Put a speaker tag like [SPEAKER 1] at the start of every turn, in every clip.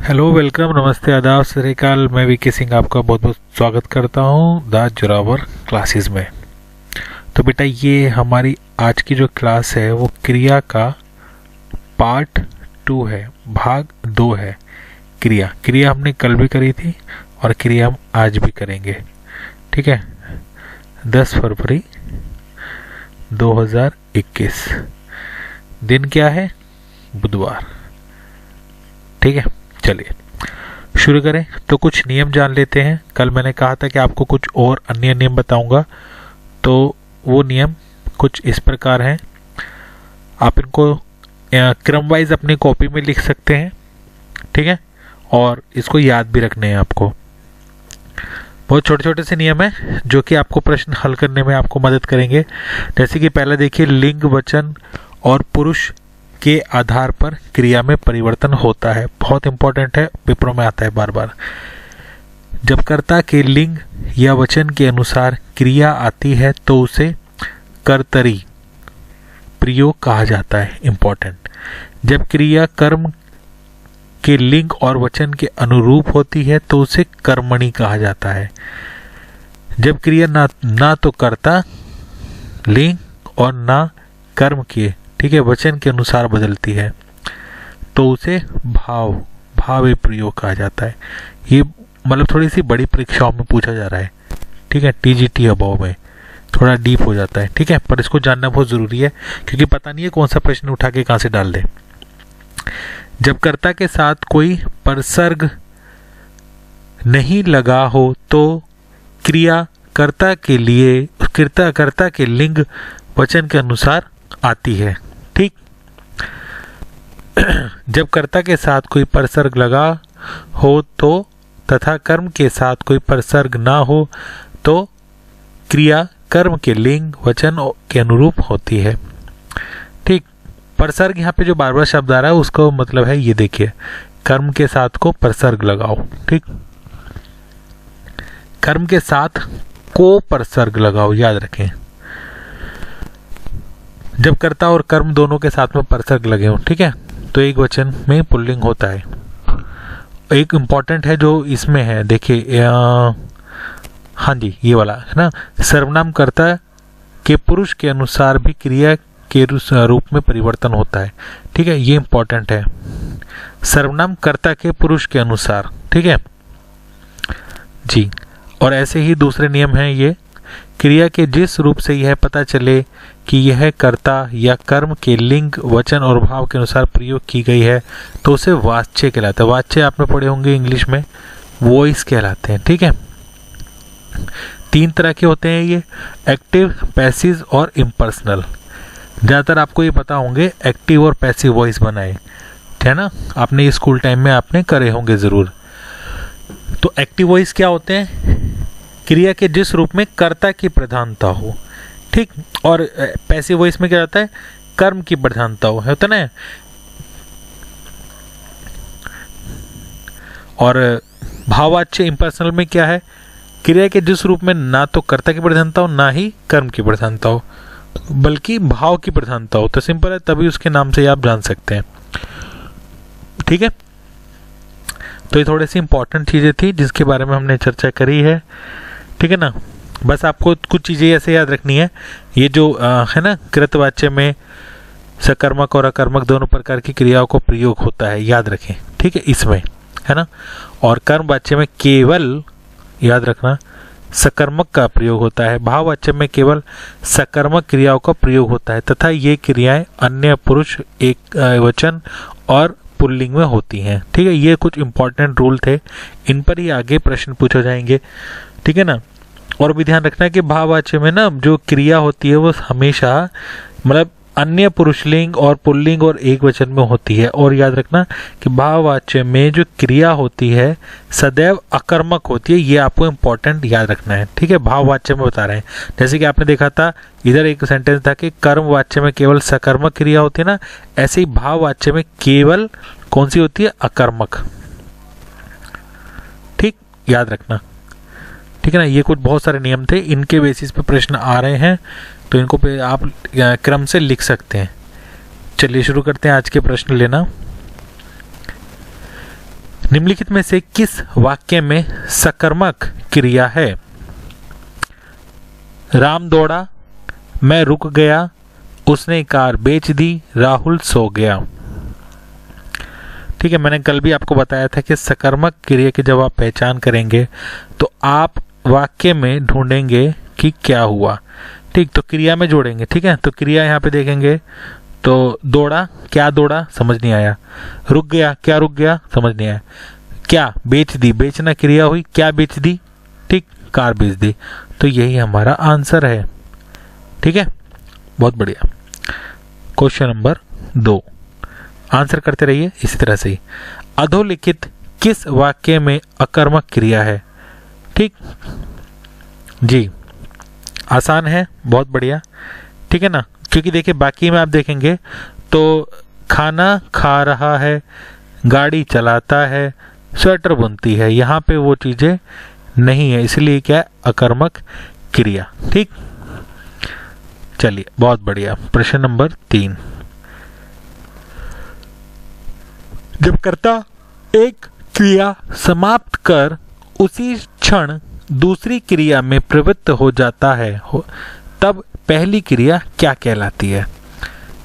[SPEAKER 1] Hello, welcome, नमस्ते, आदाब, सत श्री अकाल। मैं वीके सिंह आपका बहुत बहुत स्वागत करता हूँ द जोरावर क्लासेस में। तो बेटा, ये हमारी आज की जो क्लास है वो क्रिया का पार्ट 2 है, भाग 2 है। क्रिया हमने कल भी करी थी और क्रिया हम आज भी करेंगे। ठीक है, 10 फरवरी 2021, दिन क्या है? बुधवार। ठीक है, चलिए शुरू करें। तो कुछ नियम जान लेते हैं। कल मैंने कहा था कि आपको कुछ और अन्य नियम बताऊंगा, तो वो नियम कुछ इस प्रकार हैं। आप इनको क्रम वाइज अपनी कॉपी में लिख सकते हैं। ठीक है, और इसको याद भी रखने हैं आपको। बहुत छोटे छोटे से नियम हैं जो कि आपको प्रश्न हल करने में आपको मदद करेंगे। जैसे कि पहला देखिए, लिंग, वचन और पुरुष के आधार पर क्रिया में परिवर्तन होता है। बहुत इंपॉर्टेंट है, पेपरों में आता है बार बार। जब कर्ता के लिंग या वचन के अनुसार क्रिया आती है तो उसे कर्तरी प्रयोग कहा जाता है। इंपॉर्टेंट। जब क्रिया कर्म के लिंग और वचन के अनुरूप होती है तो उसे कर्मणि कहा जाता है। जब क्रिया ना तो कर्ता, लिंग और ना कर्म के, ठीक है, वचन के अनुसार बदलती है तो उसे भाव प्रयोग कहा जाता है। ये मतलब थोड़ी सी बड़ी परीक्षाओं में पूछा जा रहा है। ठीक है, टीजीटी अभाव में थोड़ा डीप हो जाता है। ठीक है, पर इसको जानना बहुत जरूरी है क्योंकि पता नहीं है कौन सा प्रश्न उठा के कहां से डाल दे। जब कर्ता के साथ कोई परसर्ग नहीं लगा हो तो क्रिया कर्ता के लिंग वचन के अनुसार आती है। ठीक। जब कर्ता के साथ कोई परसर्ग लगा हो तो तथा कर्म के साथ कोई परसर्ग ना हो तो क्रिया कर्म के लिंग वचन के अनुरूप होती है। ठीक। परसर्ग यहाँ पे जो बार बार शब्द आ रहा है उसका मतलब है, ये देखिए, कर्म के साथ को परसर्ग लगाओ। ठीक, कर्म के साथ को परसर्ग लगाओ, याद रखें। जब कर्ता और कर्म दोनों के साथ में परसर्ग लगे हो, ठीक है, तो एक वचन में पुल्लिंग होता है। एक इंपॉर्टेंट है जो इसमें है, देखिए, हाँ जी, ये वाला है ना, सर्वनाम कर्ता के पुरुष के अनुसार भी क्रिया के रूप में परिवर्तन होता है। ठीक है, ये इंपॉर्टेंट है, सर्वनाम कर्ता के पुरुष के अनुसार। ठीक है जी। और ऐसे ही दूसरे नियम हैं ये, क्रिया के जिस रूप से यह पता चले कि यह कर्ता या कर्म के लिंग वचन और भाव के अनुसार प्रयोग की गई है तो उसे वाच्य कहलाता है। वाच्य आपने पढ़े होंगे इंग्लिश में, वॉइस कहलाते हैं। ठीक है, 3 तरह के होते हैं ये, एक्टिव, पैसिव और इम्पर्सनल। ज़्यादातर आपको ये पता होंगे एक्टिव और पैसिव वॉइस बनाए, है ना, आपने स्कूल टाइम में आपने करे होंगे ज़रूर। तो एक्टिव वॉइस क्या होते हैं? क्रिया के जिस रूप में कर्ता की प्रधानता हो। ठीक। और पैसिव वॉइस में क्या होता है? कर्म की प्रधानता हो, होता ना। और भाववाच्य इम्पर्सनल में क्या है? क्रिया के जिस रूप में ना तो कर्ता की प्रधानता हो ना ही कर्म की प्रधानता हो, बल्कि भाव की प्रधानता हो। तो सिंपल है, तभी उसके नाम से आप जान सकते हैं। ठीक है, तो ये थोड़ी सी इंपॉर्टेंट चीजें थी जिसके बारे में हमने चर्चा करी है। ठीक है ना, बस आपको कुछ चीजें ऐसे याद रखनी है। ये जो है ना, कृतवाच्य में सकर्मक और अकर्मक दोनों प्रकार की क्रियाओं को प्रयोग होता है, याद रखें। ठीक है, इसमें है ना। और कर्मवाच्य में केवल याद रखना सकर्मक का प्रयोग होता है। भाववाच्य में केवल सकर्मक क्रियाओं का प्रयोग होता है तथा ये क्रियाएं अन्य पुरुष, एक वचन और पुल्लिंग में होती हैं। ठीक है, ये कुछ इंपॉर्टेंट रूल थे, इन पर ही आगे प्रश्न पूछे जाएंगे। ठीक है ना। और भी ध्यान रखना कि भाववाच्य में ना जो क्रिया होती है वो हमेशा मतलब अन्य पुरुषलिंग और पुल्लिंग और एक वचन में होती है। और याद रखना कि भाववाच्य में जो क्रिया होती है सदैव अकर्मक होती है, ये आपको इंपॉर्टेंट याद रखना है। ठीक है, भाववाच्य में बता रहे हैं। जैसे कि आपने देखा था इधर एक सेंटेंस था कि कर्मवाच्य में केवल सकर्मक क्रिया होती है ना, ऐसे ही भाववाच्य में केवल कौन सी होती है? अकर्मक। ठीक, याद रखना। ठीक है ना, ये कुछ बहुत सारे नियम थे, इनके बेसिस पे प्रश्न आ रहे हैं, तो इनको पे आप क्रम से लिख सकते हैं। चलिए शुरू करते हैं आज के प्रश्न लेना। निम्नलिखित में से किस वाक्य में सकर्मक क्रिया है? राम दौड़ा, मैं रुक गया, उसने कार बेच दी, राहुल सो गया। ठीक है, मैंने कल भी आपको बताया था कि सकर्मक क्रिया की जब आप पहचान करेंगे तो आप वाक्य में ढूंढेंगे कि क्या हुआ। ठीक, तो क्रिया में जोड़ेंगे। ठीक है, तो क्रिया यहाँ पे देखेंगे तो दौड़ा, क्या दौड़ा, समझ नहीं आया। रुक गया, क्या रुक गया, समझ नहीं आया। क्या बेच दी, बेचना क्रिया हुई, क्या बेच दी, ठीक, कार बेच दी। तो यही हमारा आंसर है। ठीक है, बहुत बढ़िया। क्वेश्चन नंबर 2, आंसर करते रहिए इसी तरह से ही। अधोलिखित किस वाक्य में अकर्मक क्रिया है? ठीक जी, आसान है, बहुत बढ़िया। ठीक है ना, क्योंकि देखिए बाकी में आप देखेंगे तो खाना खा रहा है, गाड़ी चलाता है, स्वेटर बुनती है, यहाँ पे वो चीजें नहीं है, इसलिए क्या है, अकर्मक क्रिया। ठीक, चलिए बहुत बढ़िया। प्रश्न नंबर 3, जब कर्ता एक क्रिया समाप्त कर उसी क्षण दूसरी क्रिया में प्रवृत्त हो जाता है तब पहली क्रिया क्या कहलाती है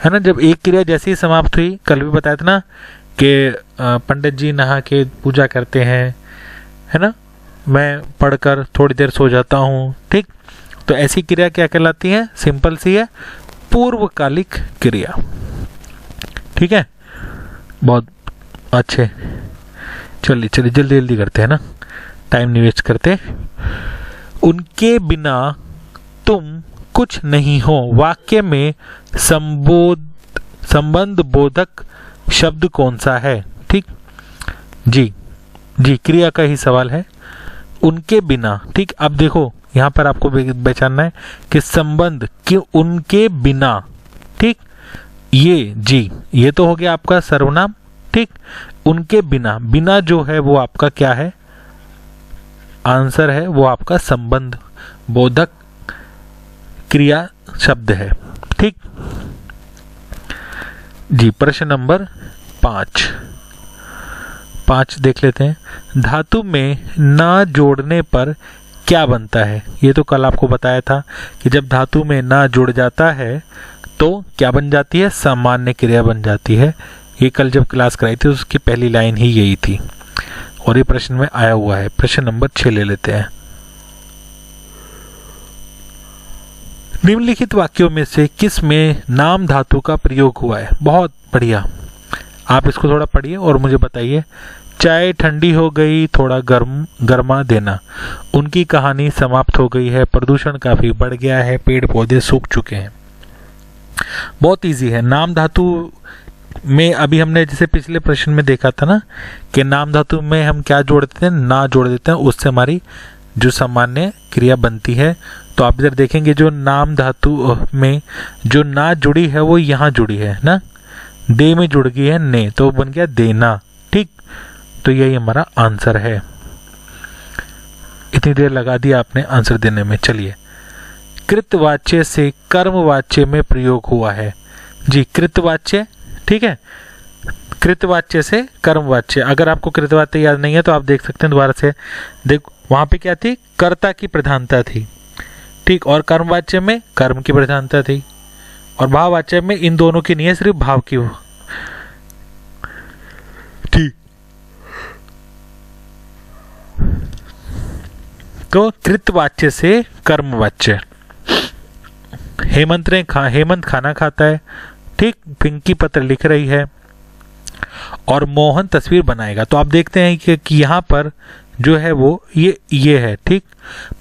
[SPEAKER 1] ना? जब एक क्रिया जैसे ही समाप्त हुई, कल भी बताया था ना कि पंडित जी नहा के पूजा करते हैं, है ना, मैं पढ़कर थोड़ी देर सो जाता हूँ। ठीक, तो ऐसी क्रिया क्या कहलाती है? सिंपल सी है, पूर्वकालिक क्रिया। ठीक है, बहुत अच्छे। चलिए चलिए जल्दी जल्दी करते हैं ना, टाइम नहीं वेस्ट करते। उनके बिना तुम कुछ नहीं हो वाक्य में संबंध बोधक शब्द कौन सा है? ठीक जी जी, क्रिया का ही सवाल है। उनके बिना, ठीक, अब देखो यहां पर आपको पहचानना है कि संबंध क्यों उनके बिना। ठीक, ये जी, ये तो हो गया आपका सर्वनाम। ठीक, उनके बिना, बिना जो है वो आपका क्या है? आंसर है वो आपका संबंध बोधक क्रिया शब्द है। ठीक जी, प्रश्न नंबर 5 देख लेते हैं। धातु में ना जोड़ने पर क्या बनता है? ये तो कल आपको बताया था कि जब धातु में ना जुड़ जाता है तो क्या बन जाती है? सामान्य क्रिया बन जाती है। ये कल जब क्लास कराई थी उसकी पहली लाइन ही यही थी और ये प्रश्न में आया हुआ है। प्रश्न नंबर 6 ले लेते हैं। निम्नलिखित वाक्यों में से किस में नाम धातु का प्रयोग हुआ है? बहुत बढ़िया, आप इसको थोड़ा पढ़िए और मुझे बताइए। चाय ठंडी हो गई, थोड़ा गर्मा देना, उनकी कहानी समाप्त हो गई है, प्रदूषण काफी बढ़ गया है, पेड़ पौधे सूख चुके हैं। बहुत इजी है। नाम धातु में अभी हमने जैसे पिछले प्रश्न में देखा था ना कि नाम धातु में हम क्या जोड़ देते हैं? ना जोड़ देते हैं, उससे हमारी जो सामान्य क्रिया बनती है। तो आप इधर देखेंगे जो नाम धातु में जो ना जुड़ी है वो यहाँ जुड़ी है ना, दे में जुड़ गई है ने, तो बन गया देना। ठीक, तो यही हमारा आंसर है। इतनी देर लगा दी आपने आंसर देने में। चलिए, कृतवाच्य से कर्मवाच्य में प्रयोग हुआ है। जी, कृतवाच्य, ठीक है, कृतवाच्य से कर्मवाच्य। अगर आपको कृतवाच्य याद नहीं है तो आप देख सकते हैं दोबारा से। देख, वहां पे क्या थी? कर्ता की प्रधानता थी। ठीक, और कर्मवाच्य में कर्म की प्रधानता थी, और भाववाच्य में इन दोनों की नहीं है, सिर्फ भाव की। ठीक, तो कृतवाच्य से कर्मवाच्य। हेमंत खाना खाता है। ठीक, पिंकी पत्र लिख रही है और मोहन तस्वीर बनाएगा। तो आप देखते हैं कि यहाँ पर जो है वो ये है। ठीक,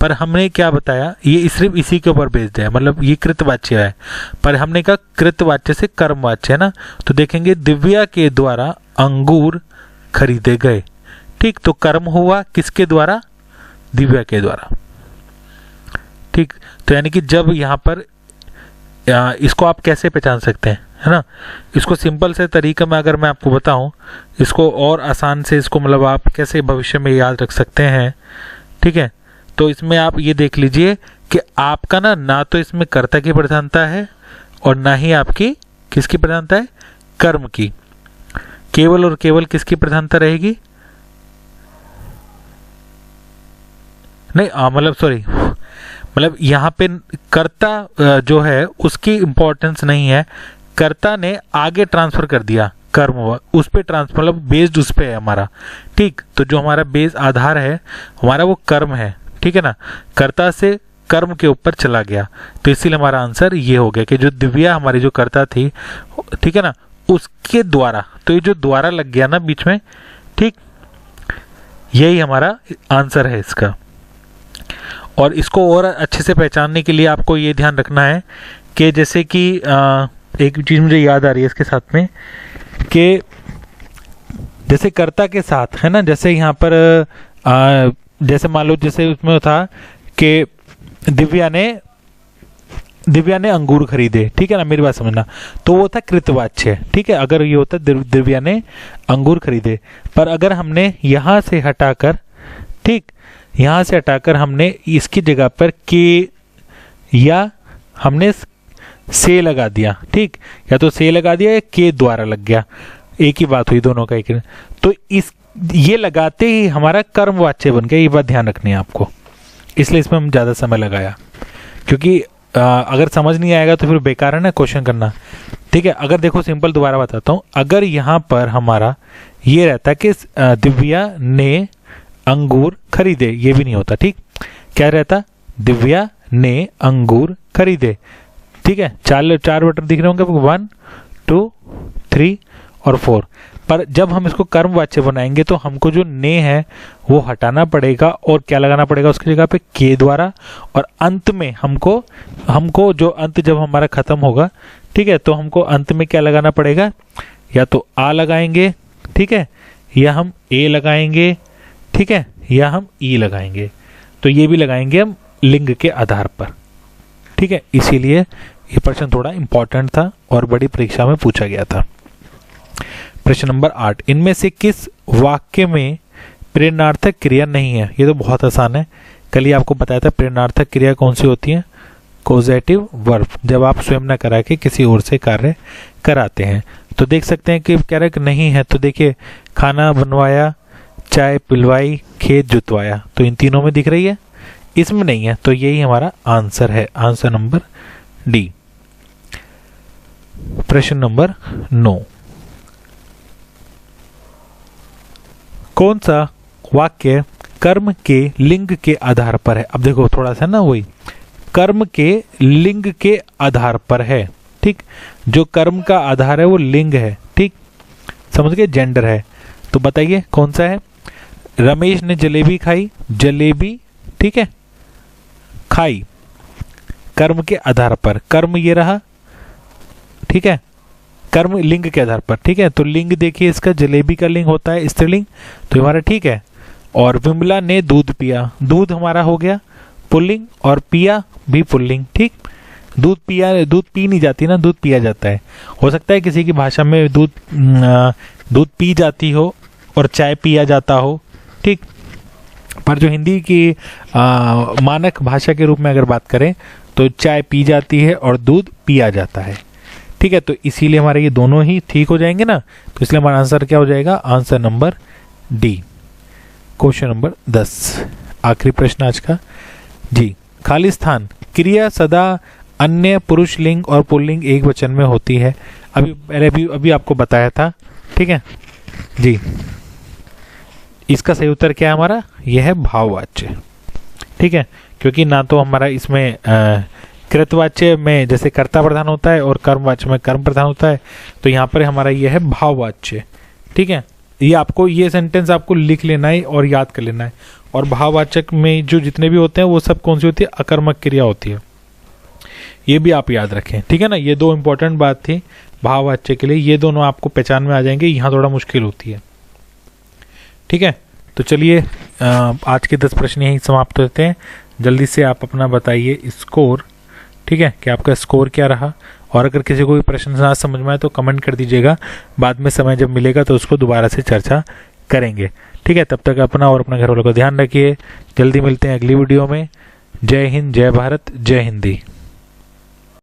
[SPEAKER 1] पर हमने क्या बताया? ये सिर्फ इसी के ऊपर बेस्ड है, मतलब ये कृतवाच्य है, पर हमने कहा कृतवाच्य से कर्मवाच्य है ना। तो देखेंगे दिव्या के द्वारा अंगूर खरीदे गए। ठीक, तो कर्म हुआ किसके द्वारा? दिव्या के द्वारा। ठीक, तो यानी कि जब यहाँ पर इसको आप कैसे पहचान सकते हैं, है ना? इसको सिंपल से तरीके में अगर मैं आपको बताऊं, इसको और आसान से इसको मतलब आप कैसे भविष्य में याद रख सकते हैं। ठीक है, तो इसमें आप ये देख लीजिए कि आपका ना तो इसमें कर्ता की प्रधानता है और ना ही आपकी किसकी प्रधानता है? कर्म की। केवल और केवल किसकी प्रधानता रहेगी? नहीं मतलब सॉरी, मतलब यहाँ पे कर्ता जो है उसकी इम्पोर्टेंस नहीं है, कर्ता ने आगे ट्रांसफर कर दिया कर्म, उस पे ट्रांसफर मतलब बेस्ड उस पे है हमारा, ठीक। तो जो हमारा बेस आधार है हमारा वो कर्म है, ठीक है ना, कर्ता से कर्म के ऊपर चला गया। तो इसीलिए हमारा आंसर ये हो गया कि जो दिव्या हमारी जो कर्ता थी, ठीक है ना, उसके द्वारा, तो ये जो द्वारा लग गया ना बीच में, ठीक, यही हमारा आंसर है इसका। और इसको और अच्छे से पहचानने के लिए आपको ये ध्यान रखना है कि जैसे कि एक चीज़ मुझे याद आ रही है इसके साथ में कि जैसे कर्ता के साथ है ना, जैसे यहाँ पर जैसे मान लो जैसे उसमें था कि दिव्या ने अंगूर खरीदे, ठीक है ना, मेरी बात समझना, तो वो था कृतवाच्य, ठीक है। अगर ये होता दिव्या ने अंगूर खरीदे, पर अगर हमने यहाँ से हटाकर, ठीक, यहाँ से हटाकर हमने इसकी जगह पर के या हमने से लगा दिया, ठीक, या तो से लगा दिया या के द्वारा लग गया, एक ही बात हुई दोनों का एक। तो इस ये लगाते ही हमारा कर्मवाच्य बन गया, ये बात ध्यान रखनी है आपको, इसलिए इसमें हम ज़्यादा समय लगाया, क्योंकि अगर समझ नहीं आएगा तो फिर बेकार है ना क्वेश्चन करना, ठीक है। अगर देखो सिंपल दोबारा बताता हूँ, अगर यहाँ पर हमारा ये रहता कि दिव्या ने अंगूर खरीदे, ये भी नहीं होता, ठीक, क्या रहता, दिव्या ने अंगूर खरीदे, ठीक है। चार बटन दिख रहे होंगे, 1 2 3 और 4। पर जब हम इसको कर्मवाच्य बनाएंगे तो हमको जो ने है वो हटाना पड़ेगा और क्या लगाना पड़ेगा उसकी जगह पे, के द्वारा, और अंत में हमको जो अंत जब हमारा खत्म होगा, ठीक है, तो हमको अंत में क्या लगाना पड़ेगा, या तो आ लगाएंगे, ठीक है, या हम ए लगाएंगे, ठीक है, या हम ई लगाएंगे। तो ये भी लगाएंगे हम लिंग के आधार पर, ठीक है। इसीलिए ये प्रश्न थोड़ा इंपॉर्टेंट था और बड़ी परीक्षा में पूछा गया था। प्रश्न नंबर 8, इनमें से किस वाक्य में प्रेरणार्थक क्रिया नहीं है? ये तो बहुत आसान है, कल ही आपको बताया था प्रेरणार्थक क्रिया कौन सी होती है, कॉजेटिव वर्ब, जब आप स्वयं न करा के किसी और से कार्य कराते हैं। तो देख सकते हैं कि कह रहे कि नहीं है, तो देखिए खाना बनवाया, चाय पिलवाई, खेत जुतवाया, तो इन तीनों में दिख रही है, इसमें नहीं है, तो यही हमारा आंसर है, आंसर नंबर डी। प्रश्न नंबर 9, कौन सा वाक्य कर्म के लिंग के आधार पर है? अब देखो थोड़ा सा ना, वही कर्म के लिंग के आधार पर है, ठीक, जो कर्म का आधार है वो लिंग है, ठीक, समझ गए, जेंडर है। तो बताइए कौन सा है? रमेश ने जलेबी खाई, जलेबी, ठीक है, खाई, कर्म के आधार पर, कर्म ये रहा, ठीक है, कर्म लिंग के आधार पर, ठीक है। तो लिंग देखिए इसका, जलेबी का लिंग होता है स्त्रीलिंग, तो हमारा ठीक है। और विमला ने दूध पिया, दूध हमारा हो गया पुल्लिंग, और पिया भी पुल्लिंग, ठीक। दूध पिया, दूध पी नहीं जाती ना, दूध पिया जाता है। हो सकता है किसी की भाषा में दूध पी जाती हो और चाय पिया जाता हो, ठीक, पर जो हिंदी की मानक भाषा के रूप में अगर बात करें तो चाय पी जाती है और दूध पिया जाता है, ठीक है। तो इसीलिए हमारे ये दोनों ही ठीक हो जाएंगे ना, तो इसलिए हमारा आंसर क्या हो जाएगा, answer number D. Question number 10, आखिरी प्रश्न आज का जी। खाली स्थान क्रिया सदा अन्य पुरुष लिंग और पुल्लिंग एक वचन में होती है, अभी आपको बताया था, ठीक है जी। इसका सही उत्तर क्या है हमारा, यह है भाववाच्य, ठीक है, क्योंकि ना तो हमारा इसमें कृतवाच्य में जैसे कर्ता प्रधान होता है और कर्मवाच्य में कर्म प्रधान होता है, तो यहाँ पर हमारा यह है भाववाच्य, ठीक है। ये आपको ये सेंटेंस आपको लिख लेना है और याद कर लेना है। और भाववाचक में जो जितने भी होते हैं वो सब कौन सी होती है, अकर्मक क्रिया होती है, ये भी आप याद रखें, ठीक है ना। ये दो इंपॉर्टेंट बात थी भाववाच्य के लिए, ये दोनों आपको पहचान में आ जाएंगे, यहाँ थोड़ा मुश्किल होती है, ठीक है। तो चलिए आज के 10 प्रश्न यहीं समाप्त होते हैं। जल्दी से आप अपना बताइए स्कोर, ठीक है, कि आपका स्कोर क्या रहा। और अगर किसी को भी प्रश्न ना समझ में आए तो कमेंट कर दीजिएगा, बाद में समय जब मिलेगा तो उसको दोबारा से चर्चा करेंगे, ठीक है। तब तक अपना और अपने घर वालों का ध्यान रखिए। जल्दी मिलते हैं अगली वीडियो में। जय हिंद, जय भारत, जय हिंदी।